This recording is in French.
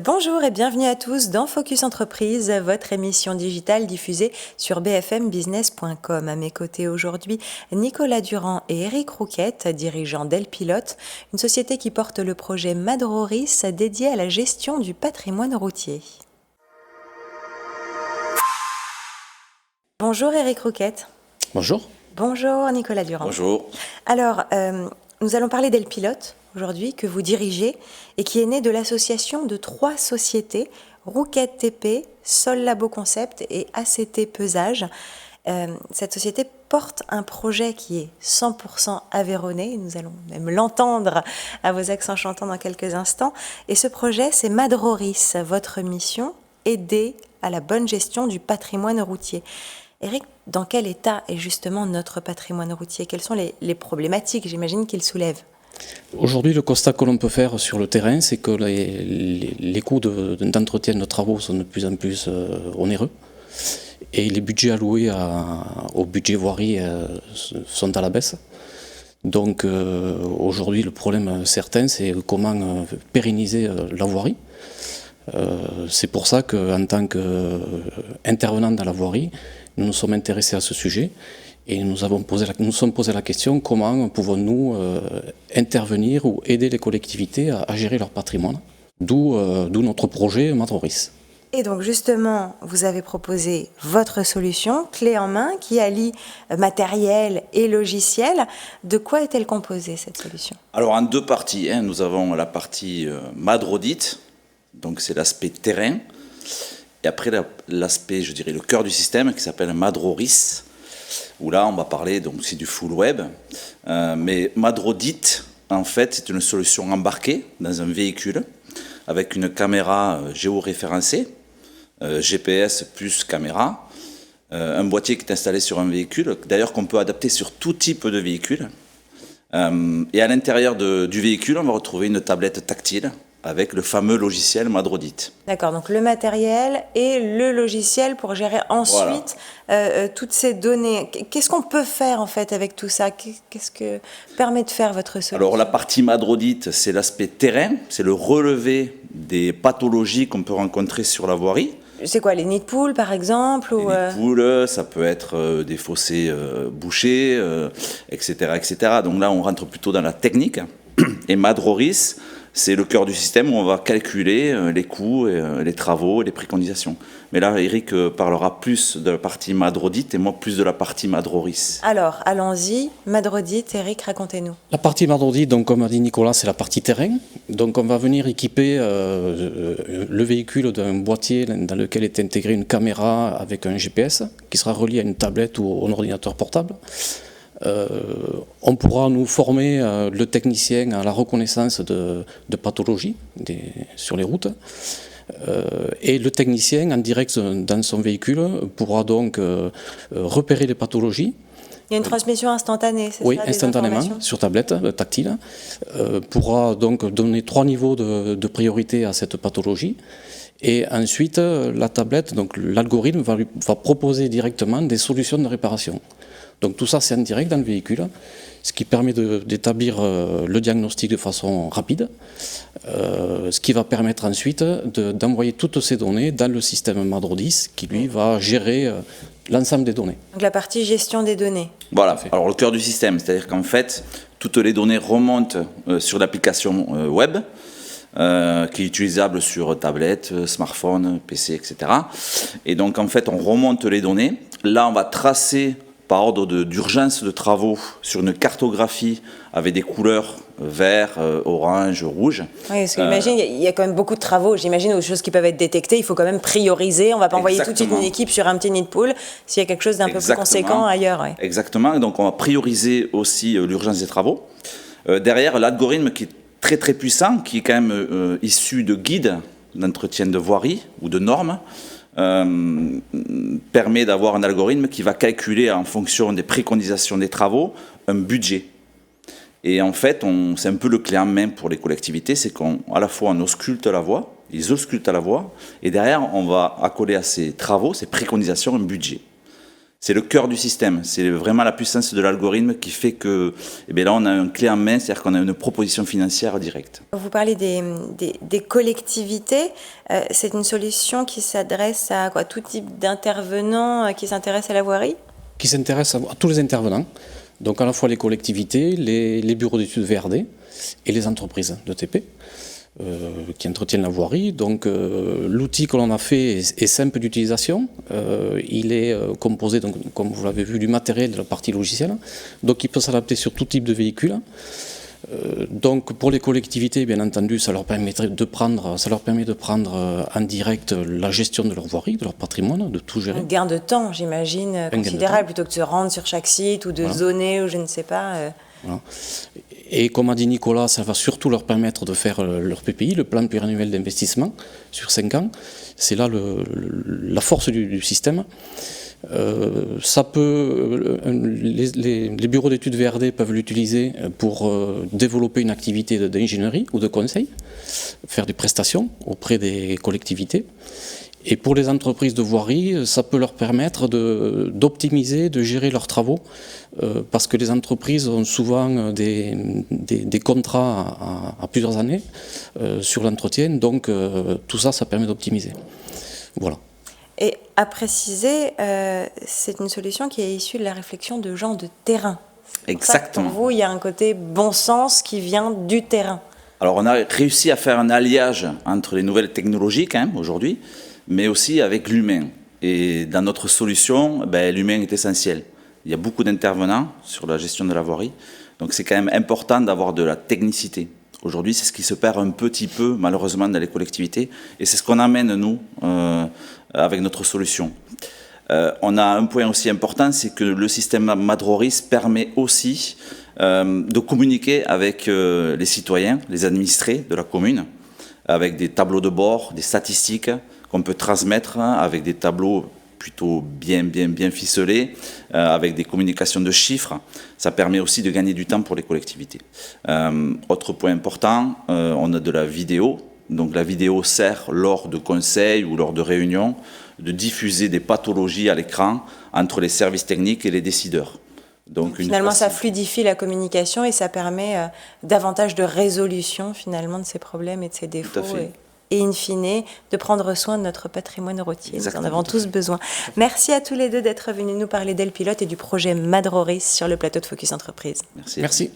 Bonjour et bienvenue à tous dans Focus Entreprise, votre émission digitale diffusée sur bfmbusiness.com. À mes côtés aujourd'hui, Nicolas Durand et Eric Rouquette, dirigeants d'Elpilote, une société qui porte le projet Madroris dédié à la gestion du patrimoine routier. Bonjour Eric Rouquette. Bonjour. Bonjour Nicolas Durand. Bonjour. Alors, nous allons parler d'Elpilote aujourd'hui, que vous dirigez, et qui est né de l'association de 3 sociétés, Rouquette TP, Sol Labo Concept et ACT Pesage. Cette société porte un projet qui est 100% aveyronnais, nous allons même l'entendre à vos accents chantants dans quelques instants, et ce projet c'est Madroris, votre mission, aider à la bonne gestion du patrimoine routier. Eric, dans quel état est justement notre patrimoine routier? Quelles sont les problématiques, j'imagine, qu'il soulève? Aujourd'hui, le constat que l'on peut faire sur le terrain, c'est que les coûts d'entretien de travaux sont de plus en plus onéreux et les budgets alloués au budget voirie sont à la baisse. Donc aujourd'hui, le problème certain, c'est comment pérenniser la voirie. C'est pour ça qu'en tant qu'intervenant dans la voirie, nous nous sommes intéressés à ce sujet. Et nous nous sommes posé la question, comment pouvons-nous intervenir ou aider les collectivités à gérer leur patrimoine, d'où notre projet Madroris. Et donc justement, vous avez proposé votre solution, clé en main, qui allie matériel et logiciel. De quoi est-elle composée cette solution? Alors en 2 parties, nous avons la partie Madrodit, donc c'est l'aspect terrain, et après l'aspect, je dirais, le cœur du système qui s'appelle Madroris, où là on va parler donc c'est du full web, mais Madrodit en fait c'est une solution embarquée dans un véhicule avec une caméra géoréférencée, GPS plus caméra, un boîtier qui est installé sur un véhicule, d'ailleurs qu'on peut adapter sur tout type de véhicule, et à l'intérieur du véhicule on va retrouver une tablette tactile avec le fameux logiciel Madrodit. D'accord, donc le matériel et le logiciel pour gérer ensuite toutes ces données. Qu'est-ce qu'on peut faire en fait avec tout ça? Qu'est-ce que permet de faire votre solution? Alors la partie Madrodit, c'est l'aspect terrain, c'est le relevé des pathologies qu'on peut rencontrer sur la voirie. C'est quoi, les nids de poules par exemple? Les nids de poules, ça peut être des fossés bouchés, etc., etc. Donc là on rentre plutôt dans la technique. Et Madroris, c'est le cœur du système où on va calculer les coûts, les travaux, les préconisations. Mais là, Eric parlera plus de la partie Madrodit et moi plus de la partie Madroris. Alors, allons-y. Madrodit, Eric, racontez-nous. La partie Madrodit, donc comme a dit Nicolas, c'est la partie terrain. Donc on va venir équiper le véhicule d'un boîtier dans lequel est intégrée une caméra avec un GPS qui sera relié à une tablette ou à un ordinateur portable. On pourra nous former le technicien à la reconnaissance de pathologies sur les routes, et le technicien en direct dans son véhicule pourra donc repérer les pathologies. Il y a une transmission instantanée, c'est oui, ça? Oui, instantanément, sur tablette tactile, pourra donc donner 3 niveaux de priorité à cette pathologie. Et ensuite, la tablette, donc l'algorithme va proposer directement des solutions de réparation. Donc tout ça, c'est en direct dans le véhicule, ce qui permet d'établir le diagnostic de façon rapide, ce qui va permettre ensuite d'envoyer toutes ces données dans le système Madrodis, qui lui va gérer l'ensemble des données. Donc la partie gestion des données. Voilà, alors le cœur du système, c'est-à-dire qu'en fait, toutes les données remontent sur l'application web, qui est utilisable sur tablette, smartphone, PC, etc. Et donc en fait, on remonte les données. Là, on va tracer par ordre d'urgence de travaux sur une cartographie avec des couleurs vert, orange, rouge. Oui, parce qu'imagine, il y a quand même beaucoup de travaux, j'imagine, aux choses qui peuvent être détectées, il faut quand même prioriser, on ne va pas envoyer tout de suite une équipe sur un petit nid de poule s'il y a quelque chose d'un peu plus conséquent ailleurs. Ouais. Exactement, et donc on va prioriser aussi l'urgence des travaux. Derrière, l'algorithme qui est très très puissant, qui est quand même issu de guides d'entretien de voirie ou de normes, permet d'avoir un algorithme qui va calculer en fonction des préconisations des travaux un budget. Et en fait, c'est un peu le clé en main pour les collectivités, c'est qu'à la fois on ausculte la voie, ils auscultent la voie, et derrière on va accoler à ces travaux, ces préconisations, un budget. C'est le cœur du système. C'est vraiment la puissance de l'algorithme qui fait que, là, on a un clé en main, c'est-à-dire qu'on a une proposition financière directe. Vous parlez des collectivités. C'est une solution qui s'adresse à quoi, tout type d'intervenants qui s'intéressent à la voirie? Qui s'intéresse à tous les intervenants, donc à la fois les collectivités, les bureaux d'études VRD et les entreprises de TP qui entretiennent la voirie. Donc l'outil que l'on a fait est simple d'utilisation. Il est composé, donc, comme vous l'avez vu, du matériel de la partie logicielle. Donc il peut s'adapter sur tout type de véhicule. Donc pour les collectivités, bien entendu, ça leur permet de prendre en direct la gestion de leur voirie, de leur patrimoine, de tout gérer. Un gain de temps, j'imagine, considérable, plutôt que de se rendre sur chaque site ou de zoner ou je ne sais pas. Voilà. Et comme a dit Nicolas, ça va surtout leur permettre de faire leur PPI, le plan pluriannuel d'investissement, sur 5 ans. C'est là la force du système. Les bureaux d'études VRD peuvent l'utiliser pour développer une activité d'ingénierie ou de conseil, faire des prestations auprès des collectivités. Et pour les entreprises de voirie, ça peut leur permettre d'optimiser, de gérer leurs travaux, parce que les entreprises ont souvent des contrats à plusieurs années sur l'entretien, donc tout ça, ça permet d'optimiser. Voilà. Et à préciser, c'est une solution qui est issue de la réflexion de gens de terrain. Exactement. Pour vous, il y a un côté bon sens qui vient du terrain. Alors on a réussi à faire un alliage entre les nouvelles technologies quand même aujourd'hui, mais aussi avec l'humain. Et dans notre solution, l'humain est essentiel. Il y a beaucoup d'intervenants sur la gestion de la voirie, donc c'est quand même important d'avoir de la technicité. Aujourd'hui, c'est ce qui se perd un petit peu, malheureusement, dans les collectivités, et c'est ce qu'on amène, nous, avec notre solution. On a un point aussi important, c'est que le système Madroris permet aussi de communiquer avec les citoyens, les administrés de la commune, avec des tableaux de bord, des statistiques qu'on peut transmettre avec des tableaux plutôt bien ficelés, avec des communications de chiffres. Ça permet aussi de gagner du temps pour les collectivités. Autre point important, on a de la vidéo. Donc la vidéo sert lors de conseils ou lors de réunions de diffuser des pathologies à l'écran entre les services techniques et les décideurs. Donc finalement, ça fluidifie la communication et ça permet davantage de résolution finalement de ces problèmes et de ces défauts. Et in fine, de prendre soin de notre patrimoine routier. Exactement, nous en avons tous besoin. Merci à tous les deux d'être venus nous parler d'Elpilote et du projet Madroris sur le plateau de Focus Entreprise. Merci.